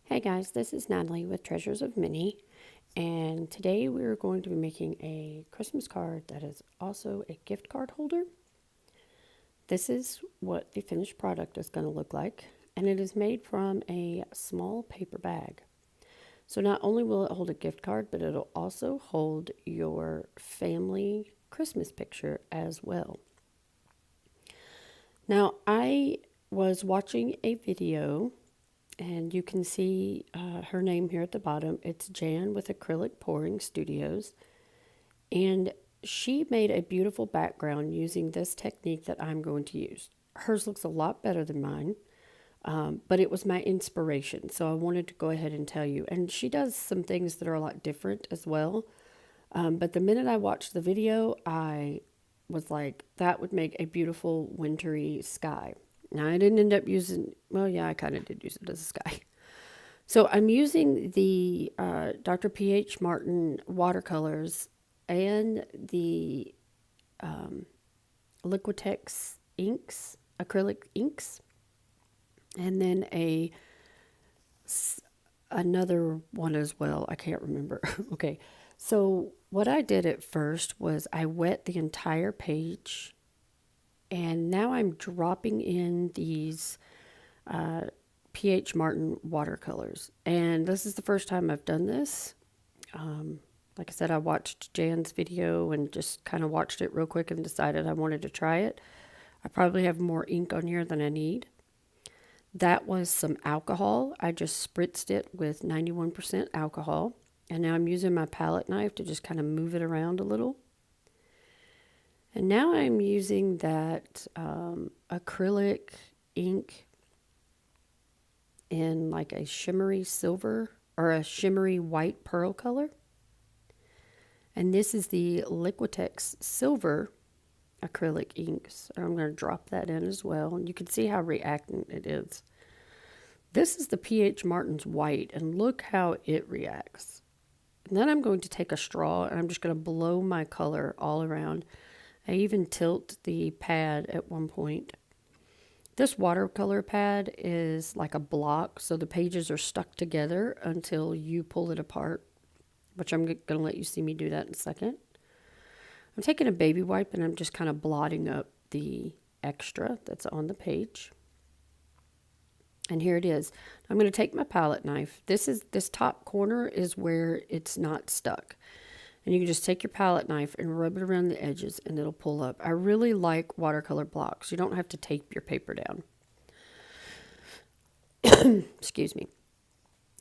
Hey guys, this is Natalie with Treasures of Minnie, and today we're going to be making a Christmas card that is also a gift card holder. This is what the finished product is going to look like, and it is made from a small paper bag. So not only will it hold a gift card, but it'll also hold your family Christmas picture as well. Now, I was watching a video and you can see her name here at the bottom. It's Jan with Acrylic Pouring Studios. And she made a beautiful background using this technique that I'm going to use. Hers looks a lot better than mine, but it was my inspiration. So I wanted to go ahead and tell you. And she does some things that are a lot different as well. But the minute I watched the video, I was like, that would make a beautiful wintry sky. Now, I didn't end up using, well, yeah, I kind of did use it as a sky. So I'm using the Dr. P.H. Martin watercolors and the Liquitex inks, acrylic inks, and then another one as well. I can't remember. Okay, so what I did at first was I wet the entire page, and now I'm dropping in these P.H. Martin watercolors. And this is the first time I've done this. Like I said, I watched Jan's video and just kind of watched it real quick and decided I wanted to try it. I probably have more ink on here than I need. That was some alcohol. I just spritzed it with 91% alcohol. And now I'm using my palette knife to just kind of move it around a little. And now I'm using that acrylic ink in like a shimmery silver or a shimmery white pearl color. And this is the Liquitex silver acrylic inks. I'm going to drop that in as well. And you can see how reactant it is. This is the P.H. Martin's white, and look how it reacts. And then I'm going to take a straw and I'm just going to blow my color all around. I even tilt the pad at one point. This watercolor pad is like a block, so the pages are stuck together until you pull it apart, which I'm going to let you see me do that in a second. I'm taking a baby wipe and I'm just kind of blotting up the extra that's on the page. And here it is. I'm going to take my palette knife. This top corner is where it's not stuck. And you can just take your palette knife and rub it around the edges and it'll pull up. I really like watercolor blocks. You don't have to tape your paper down. Excuse me.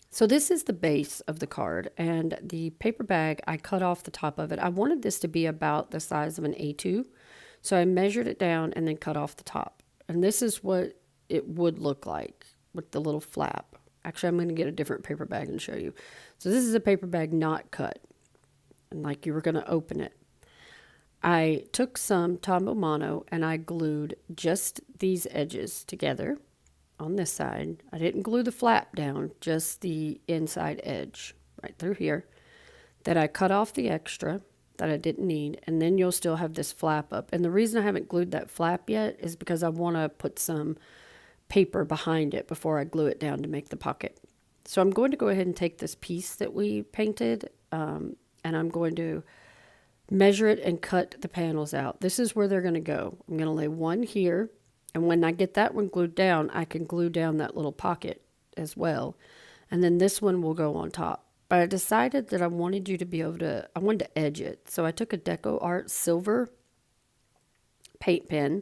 So this is the base of the card, and the paper bag, I cut off the top of it. I wanted this to be about the size of an A2, so I measured it down and then cut off the top. And this is what it would look like with the little flap. Actually, I'm going to get a different paper bag and show you. So this is a paper bag not cut, and like you were going to open it. I took some Tombow Mono and I glued just these edges together on this side. I didn't glue the flap down, just the inside edge right through here. Then I cut off the extra that I didn't need, and then you'll still have this flap up. And the reason I haven't glued that flap yet is because I want to put some paper behind it before I glue it down to make the pocket. So I'm going to go ahead and take this piece that we painted, and I'm going to measure it and cut the panels out. This is where they're going to go. I'm going to lay one here. And when I get that one glued down, I can glue down that little pocket as well. And then this one will go on top. But I decided that I wanted you to be able to, I wanted to edge it. So I took a Deco Art silver paint pen.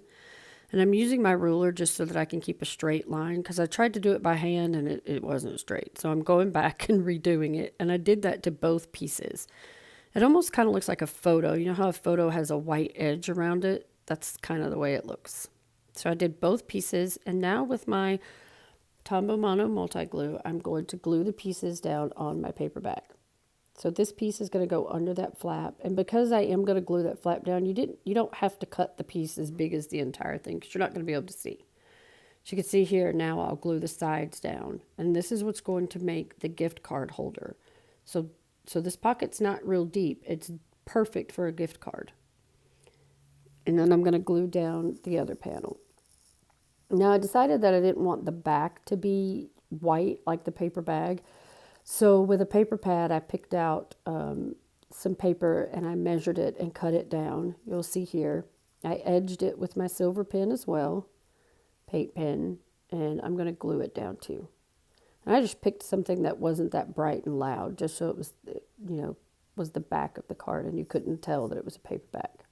And I'm using my ruler just so that I can keep a straight line. Because I tried to do it by hand and it wasn't straight. So I'm going back and redoing it. And I did that to both pieces. It almost kind of looks like a photo. You know how a photo has a white edge around it? That's kind of the way it looks. So I did both pieces, and now with my Tombow Mono multi-glue, I'm going to glue the pieces down on my paper bag. So this piece is going to go under that flap, and because I am going to glue that flap down, you don't have to cut the piece as big as the entire thing, because you're not going to be able to see. As you can see here, now I'll glue the sides down, and this is what's going to make the gift card holder. So this pocket's not real deep. It's perfect for a gift card. And then I'm going to glue down the other panel. Now I decided that I didn't want the back to be white like the paper bag. So with a paper pad, I picked out some paper and I measured it and cut it down. You'll see here. I edged it with my silver pen as well, paint pen, and I'm going to glue it down too. And I just picked something that wasn't that bright and loud, just so it was, was the back of the card and you couldn't tell that it was a paper bag.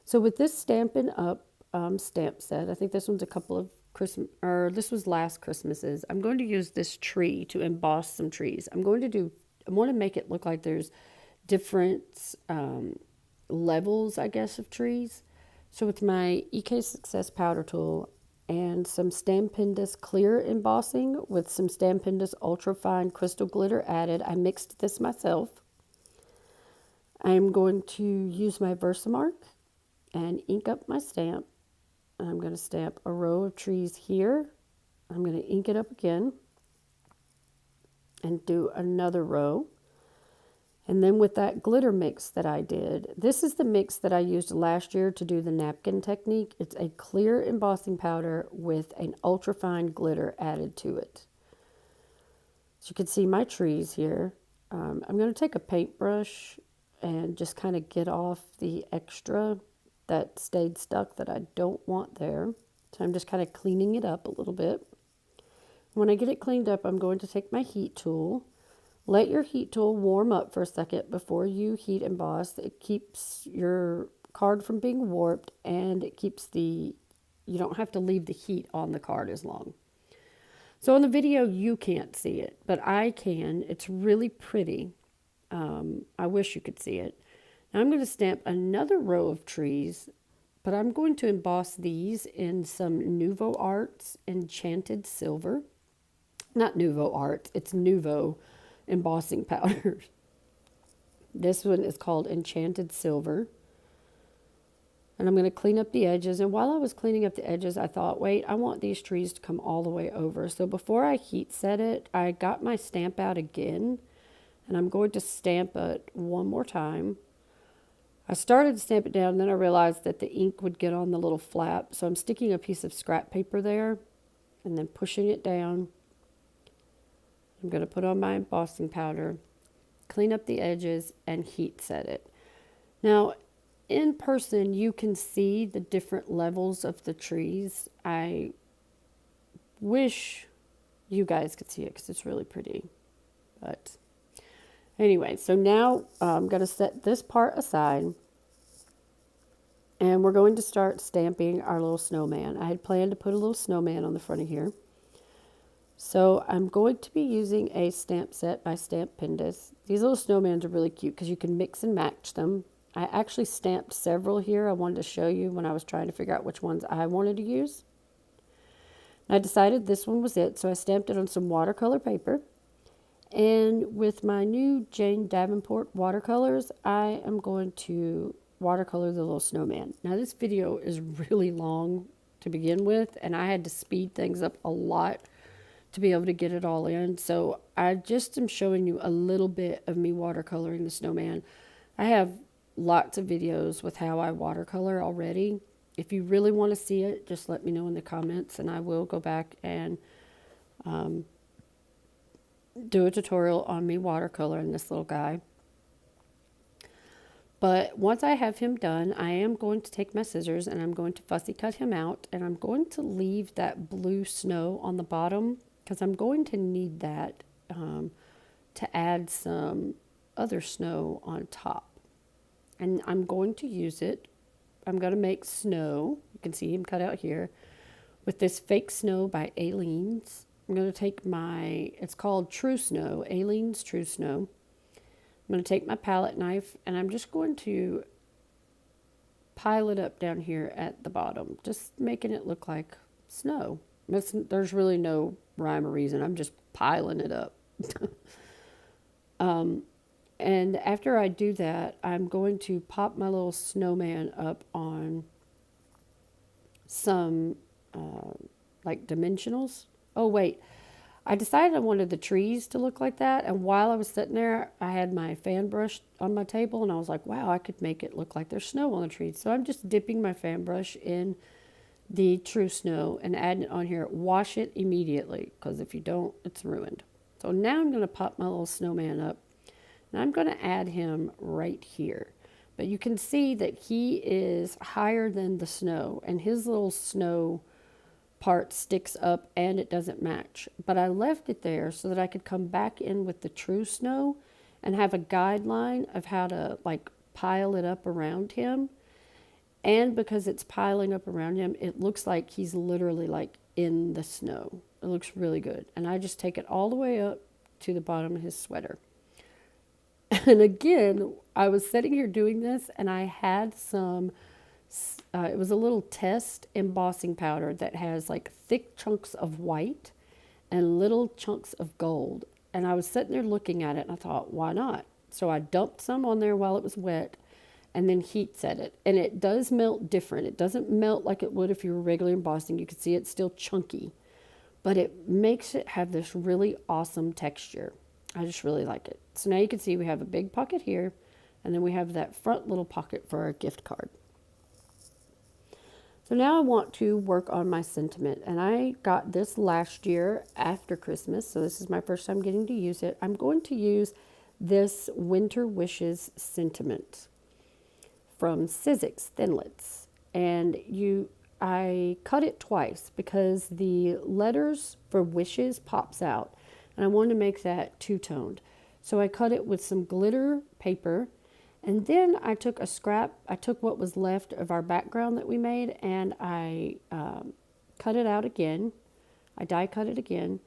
So with this Stampin' Up stamp set, I think this one's a couple of Christmas, or this was last Christmas's. I'm going to use this tree to emboss some trees. I want to make it look like there's different levels, I guess, of trees. So with my EK Success powder tool and some Stampin' clear embossing with some Stampin' ultra fine crystal glitter added, I mixed this myself. I'm going to use my Versamark and ink up my stamp. I'm going to stamp a row of trees here. I'm going to ink it up again and do another row. And then with that glitter mix that I did, this is the mix that I used last year to do the napkin technique. It's a clear embossing powder with an ultrafine glitter added to it. So you can see my trees here. I'm going to take a paintbrush and just kind of get off the extra that stayed stuck that I don't want there. So I'm just kind of cleaning it up a little bit. When I get it cleaned up, I'm going to take my heat tool. Let your heat tool warm up for a second before you heat emboss. It keeps your card from being warped, and it keeps you don't have to leave the heat on the card as long. So in the video, you can't see it, but I can. It's really pretty. I wish you could see it. Now I'm going to stamp another row of trees, but I'm going to emboss these in some Nouveau Arts Enchanted Silver. Not Nouveau Arts, it's Nouveau embossing powder. This one is called Enchanted Silver. And I'm going to clean up the edges. And while I was cleaning up the edges, I thought, wait, I want these trees to come all the way over. So before I heat set it, I got my stamp out again. And I'm going to stamp it one more time. I started to stamp it down, and then I realized that the ink would get on the little flap. So I'm sticking a piece of scrap paper there and then pushing it down. I'm going to put on my embossing powder, clean up the edges, and heat set it. Now, in person, you can see the different levels of the trees. I wish you guys could see it because it's really pretty. But anyway, so now I'm going to set this part aside. And we're going to start stamping our little snowman. I had planned to put a little snowman on the front of here. So I'm going to be using a stamp set by Stampin'. These little snowmans are really cute because you can mix and match them. I actually stamped several here. I wanted to show you when I was trying to figure out which ones I wanted to use. And I decided this one was it, so I stamped it on some watercolor paper. And with my new Jane Davenport watercolors, I am going to watercolor the little snowman. Now this video is really long to begin with, and I had to speed things up a lot to be able to get it all in. So I just am showing you a little bit of me watercoloring the snowman. I have lots of videos with how I watercolor already. If you really want to see it, just let me know in the comments, and I will go back and do a tutorial on me watercoloring this little guy. But once I have him done, I am going to take my scissors and I'm going to fussy cut him out, and I'm going to leave that blue snow on the bottom because I'm going to need that to add some other snow on top. And I'm going to use it. I'm going to make snow. You can see him cut out here with this fake snow by Aleene's. I'm going to take it's called True Snow, Aleene's True Snow. I'm going to take my palette knife and I'm just going to pile it up down here at the bottom, just making it look like snow. There's really no rhyme or reason. I'm just piling it up. And after I do that, I'm going to pop my little snowman up on some like dimensionals. Oh, wait. I decided I wanted the trees to look like that. And while I was sitting there, I had my fan brush on my table. And I was like, wow, I could make it look like there's snow on the trees. So I'm just dipping my fan brush in the true snow and adding it on here. Wash it immediately, because if you don't, it's ruined. So now I'm going to pop my little snowman up, and I'm going to add him right here. But you can see that he is higher than the snow, and his little snow part sticks up and it doesn't match. But I left it there so that I could come back in with the true snow and have a guideline of how to like pile it up around him. And because it's piling up around him, it looks like he's literally like in the snow. It looks really good. And I just take it all the way up to the bottom of his sweater. And again, I was sitting here doing this, and I had some, it was a little test embossing powder that has like thick chunks of white and little chunks of gold. And I was sitting there looking at it, and I thought, why not? So I dumped some on there while it was wet, and then heat set it. And it does melt different. It doesn't melt like it would if you were regular embossing. You can see it's still chunky, but it makes it have this really awesome texture. I just really like it. So now you can see we have a big pocket here, and then we have that front little pocket for our gift card. So now I want to work on my sentiment, and I got this last year after Christmas, so this is my first time getting to use it. I'm going to use this Winter Wishes sentiment from Sizzix Thinlits, and I cut it twice because the letters for wishes pops out, and I wanted to make that two-toned. So I cut it with some glitter paper, and then I took what was left of our background that we made, and I cut it out again. I die cut it again.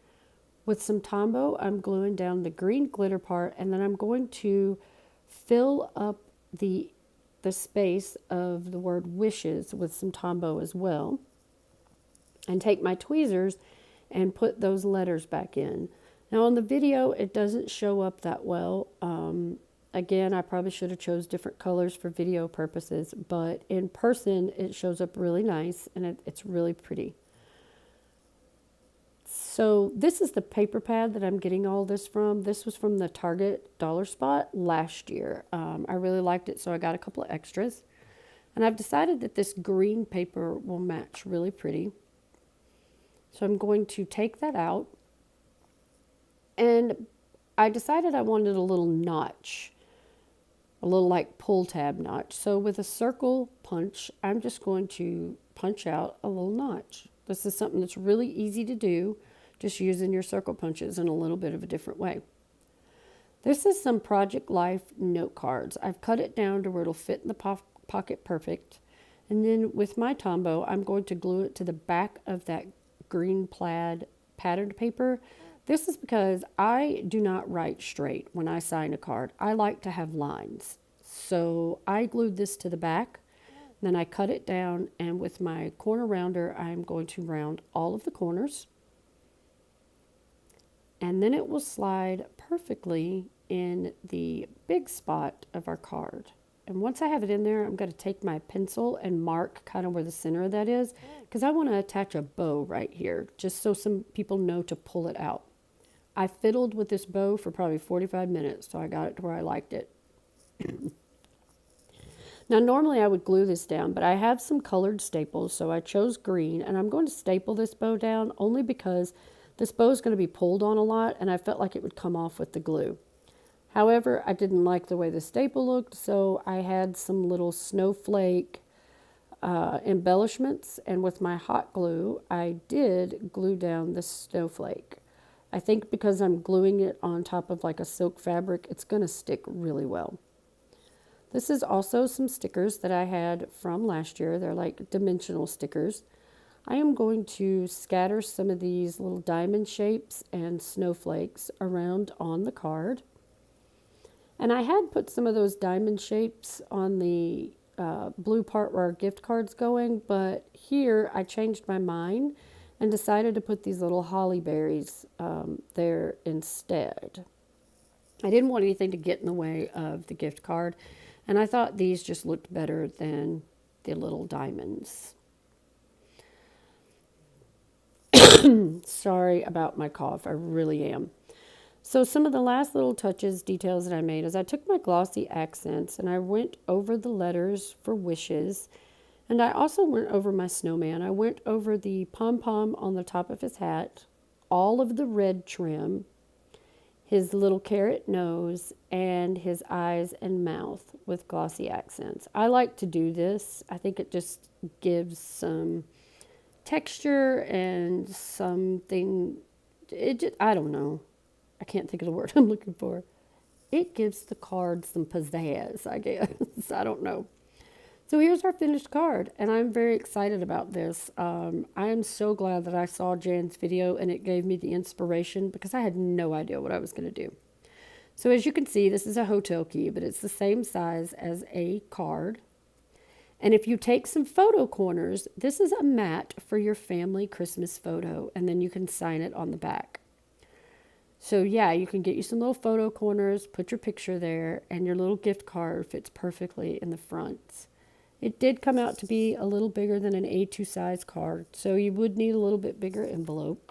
With some Tombow, I'm gluing down the green glitter part, and then I'm going to fill up the space of the word wishes with some Tombow as well, and take my tweezers and put those letters back in. Now on the video, it doesn't show up that well. Again, I probably should have chose different colors for video purposes, but in person, it shows up really nice, and it's really pretty. So this is the paper pad that I'm getting all this from. This was from the Target Dollar Spot last year. I really liked it, so I got a couple of extras. And I've decided that this green paper will match really pretty. So I'm going to take that out. And I decided I wanted a little notch, a little like pull tab notch. So with a circle punch, I'm just going to punch out a little notch. This is something that's really easy to do, just using your circle punches in a little bit of a different way. This is some Project Life note cards. I've cut it down to where it'll fit in the pocket perfect. And then with my Tombow, I'm going to glue it to the back of that green plaid patterned paper. This is because I do not write straight when I sign a card. I like to have lines. So I glued this to the back, then I cut it down, and with my corner rounder, I'm going to round all of the corners. And then it will slide perfectly in the big spot of our card. And once I have it in there, I'm going to take my pencil and mark kind of where the center of that is, because I want to attach a bow right here, just so some people know to pull it out. I fiddled with this bow for probably 45 minutes, so I got it to where I liked it. Now, normally I would glue this down, but I have some colored staples, so I chose green, and I'm going to staple this bow down only because this bow is going to be pulled on a lot, and I felt like it would come off with the glue. However, I didn't like the way the staple looked, so I had some little snowflake embellishments, and with my hot glue, I did glue down the snowflake. I think because I'm gluing it on top of like a silk fabric, it's going to stick really well. This is also some stickers that I had from last year. They're like dimensional stickers. I am going to scatter some of these little diamond shapes and snowflakes around on the card. And I had put some of those diamond shapes on the blue part where our gift card's going, but here I changed my mind and decided to put these little holly berries there instead. I didn't want anything to get in the way of the gift card, and I thought these just looked better than the little diamonds. Sorry about my cough, I really am. So some of the last little touches, details that I made is I took my glossy accents and I went over the letters for wishes, And I also went over my snowman. I went over the pom-pom on the top of his hat, all of the red trim, his little carrot nose, and his eyes and mouth with glossy accents. I like to do this. I think it just gives some texture and something. I don't know. I can't think of the word I'm looking for. It gives the card some pizzazz, I guess. I don't know. So here's our finished card, and I'm very excited about this. I am so glad that I saw Jan's video and it gave me the inspiration because I had no idea what I was going to do. So as you can see, this is a hotel key, but it's the same size as a card. And if you take some photo corners, this is a mat for your family Christmas photo, and then you can sign it on the back. So yeah, you can get you some little photo corners, put your picture there, and your little gift card fits perfectly in the front. It did come out to be a little bigger than an A2 size card, so you would need a little bit bigger envelope.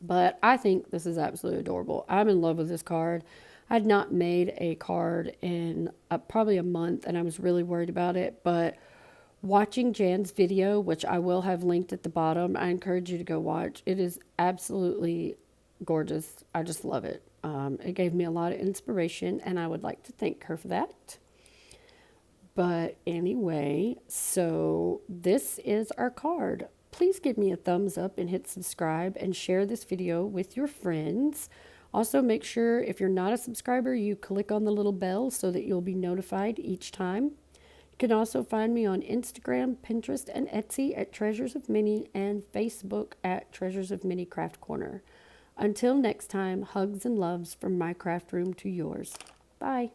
But I think this is absolutely adorable. I'm in love with this card. I'd not made a card in probably a month, and I was really worried about it. But watching Jan's video, which I will have linked at the bottom, I encourage you to go watch. It is absolutely gorgeous. I just love it. It gave me a lot of inspiration, and I would like to thank her for that. But anyway, so this is our card. Please give me a thumbs up and hit subscribe and share this video with your friends. Also, make sure if you're not a subscriber, you click on the little bell so that you'll be notified each time. You can also find me on Instagram, Pinterest, and Etsy at Treasures of Minnie and Facebook at Treasures of Minnie Craft Corner. Until next time, hugs and loves from my craft room to yours. Bye.